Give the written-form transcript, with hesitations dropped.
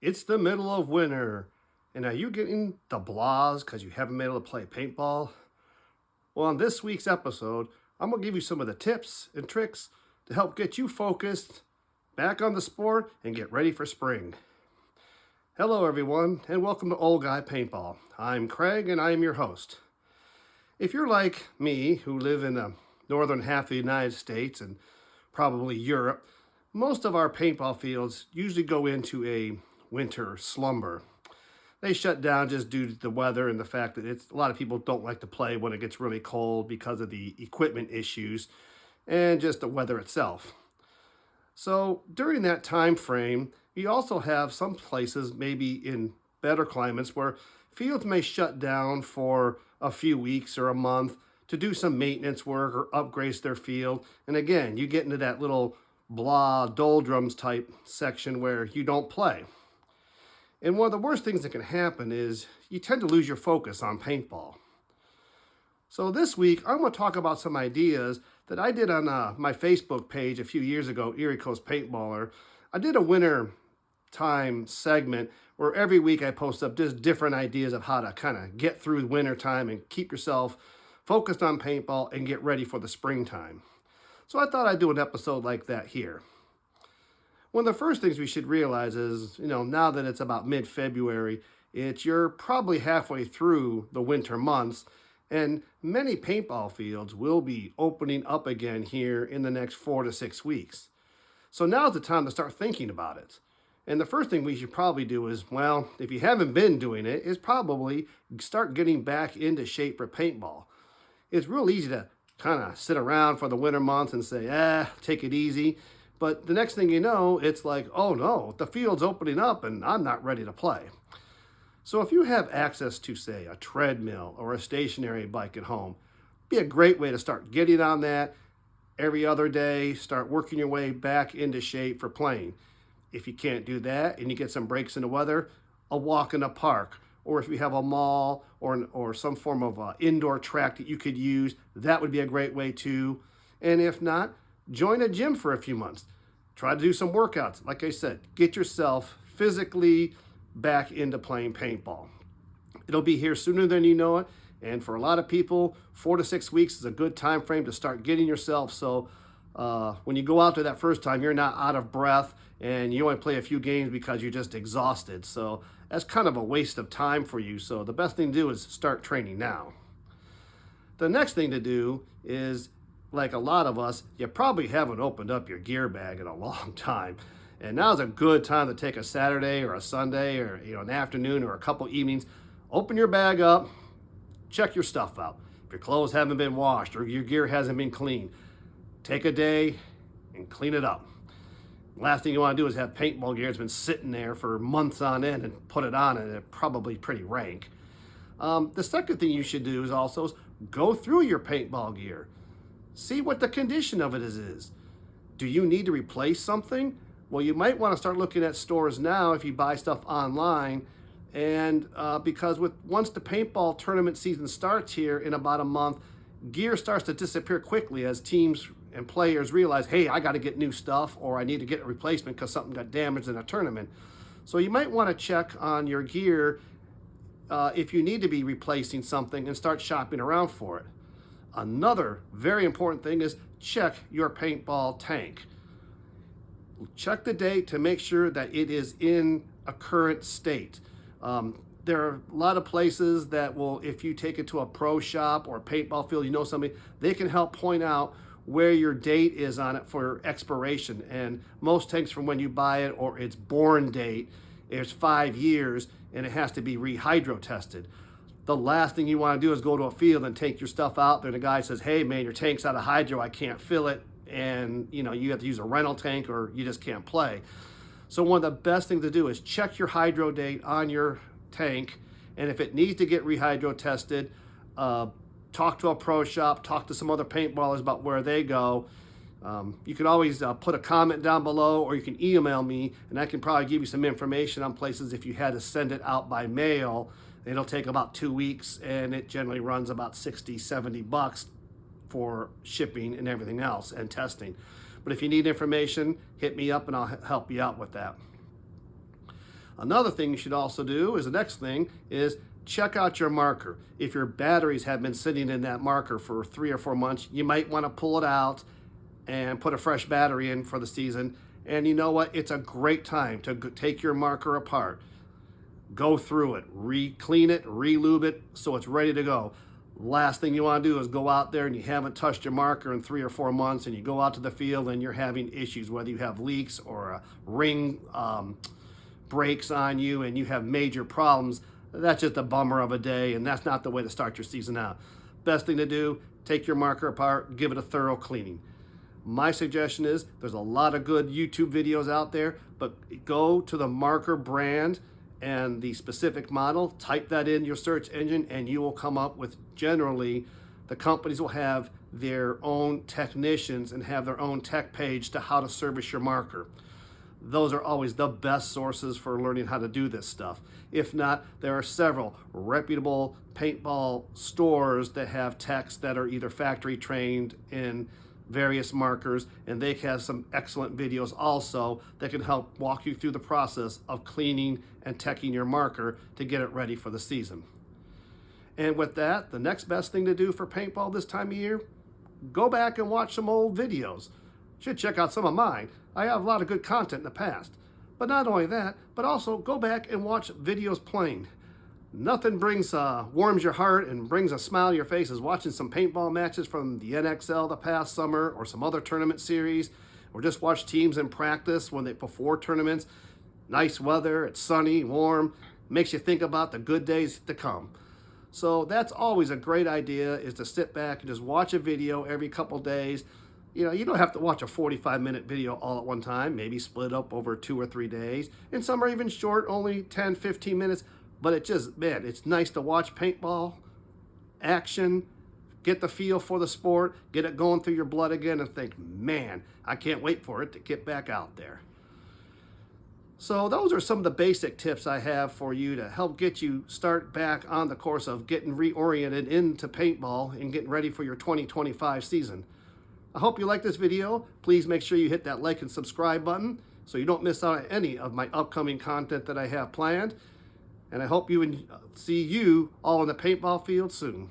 It's the middle of winter, and are you getting the blahs because you haven't been able to play paintball? Well, on this week's episode, I'm going to give you some of the tips and tricks to help get you focused, back on the sport, and get ready for spring. Hello, everyone, and welcome to Old Guy Paintball. I'm Craig, and I am your host. If you're like me, who live in the northern half of the United States and probably Europe, most of our paintball fields usually go into a winter slumber. They shut down just due to the weather and the fact that a lot of people don't like to play when it gets really cold because of the equipment issues and just the weather itself. So during that time frame, you also have some places, maybe in better climates, where fields may shut down for a few weeks or a month to do some maintenance work or upgrades their field. And again, you get into that little blah doldrums type section where you don't play. And one of the worst things that can happen is you tend to lose your focus on paintball. So this week, I'm going to talk about some ideas that I did on my Facebook page a few years ago, Erie Coast Paintballer. I did a winter time segment where every week I post up just different ideas of how to kind of get through the winter time and keep yourself focused on paintball and get ready for the springtime. So I thought I'd do an episode like that here. One of the first things we should realize is, now that it's about mid-February, you're probably halfway through the winter months, and many paintball fields will be opening up again here in the next 4 to 6 weeks. So now's the time to start thinking about it. And the first thing we should probably do is, well, if you haven't been doing it, is probably start getting back into shape for paintball. It's real easy to kind of sit around for the winter months and say, take it easy. But the next thing you know, it's like, oh no, the field's opening up and I'm not ready to play. So if you have access to, say, a treadmill or a stationary bike at home, be a great way to start getting on that every other day, start working your way back into shape for playing. If you can't do that and you get some breaks in the weather, a walk in the park, or if you have a mall or some form of indoor track that you could use, that would be a great way too. And if not, join a gym for a few months. Try to do some workouts. Like I said, get yourself physically back into playing paintball. It'll be here sooner than you know it. And for a lot of people, 4 to 6 weeks is a good time frame to start getting yourself. So when you go out there that first time, you're not out of breath and you only play a few games because you're just exhausted. So that's kind of a waste of time for you. So the best thing to do is start training now. The next thing to do is, like a lot of us, you probably haven't opened up your gear bag in a long time. And now's a good time to take a Saturday or a Sunday or an afternoon or a couple evenings. Open your bag up, check your stuff out. If your clothes haven't been washed or your gear hasn't been cleaned, take a day and clean it up. Last thing you want to do is have paintball gear that's been sitting there for months on end and put it on and it's probably pretty rank. The second thing you should do is also go through your paintball gear. See what the condition of it is. Do you need to replace something? Well, you might want to start looking at stores now if you buy stuff online. And because once the paintball tournament season starts here in about a month, gear starts to disappear quickly as teams and players realize, hey, I got to get new stuff or I need to get a replacement because something got damaged in a tournament. So you might want to check on your gear if you need to be replacing something and start shopping around for it. Another very important thing is check your paintball tank. Check the date to make sure that it is in a current state. There are a lot of places that will, if you take it to a pro shop or a paintball field, somebody, they can help point out where your date is on it for expiration. And most tanks from when you buy it or its born date is 5 years and it has to be rehydro tested. The last thing you want to do is go to a field and take your stuff out there. The guy says, hey man, your tank's out of hydro, I can't fill it. And you have to use a rental tank or you just can't play. So one of the best things to do is check your hydro date on your tank. And if it needs to get rehydro tested, talk to a pro shop, talk to some other paintballers about where they go. You can always put a comment down below or you can email me and I can probably give you some information on places if you had to send it out by mail. It'll take about 2 weeks and it generally runs about $60-$70 for shipping and everything else and testing. But if you need information, hit me up and I'll help you out with that. Another thing you should also do is the next thing is check out your marker. If your batteries have been sitting in that marker for 3 or 4 months, you might want to pull it out and put a fresh battery in for the season. And you know what? It's a great time to take your marker apart, go through it, clean it, re-lube it so it's ready to go. Last thing you want to do is go out there and you haven't touched your marker in 3 or 4 months, and you go out to the field and you're having issues, whether you have leaks or a ring breaks on you and you have major problems. That's just a bummer of a day, and that's not the way to start your season out. Best thing to do, take your marker apart, give it a thorough cleaning. My suggestion is there's a lot of good YouTube videos out there, but go to the marker brand and the specific model, type that in your search engine, and you will come up with, generally, the companies will have their own technicians and have their own tech page to how to service your marker. Those are always the best sources for learning how to do this stuff. If not, there are several reputable paintball stores that have techs that are either factory trained in various markers, and they have some excellent videos also that can help walk you through the process of cleaning and teching your marker to get it ready for the season. And with that, the next best thing to do for paintball this time of year, go back and watch some old videos. Should check out some of mine. I have a lot of good content in the past. But not only that, but also go back and watch videos playing. Nothing warms your heart and brings a smile to your face as watching some paintball matches from the NXL the past summer, or some other tournament series, or just watch teams in practice before tournaments. Nice weather, it's sunny, warm, makes you think about the good days to come. So that's always a great idea, is to sit back and just watch a video every couple days. You know, you don't have to watch a 45-minute video all at one time, maybe split up over 2 or 3 days. And some are even short, only 10, 15 minutes. But it's nice to watch paintball action, get the feel for the sport, get it going through your blood again, and think, man, I can't wait for it to get back out there. So those are some of the basic tips I have for you to help get you start back on the course of getting reoriented into paintball and getting ready for your 2025 season. I hope you like this video. Please make sure you hit that like and subscribe button so you don't miss out on any of my upcoming content that I have planned. And I hope see you all in the paintball field soon.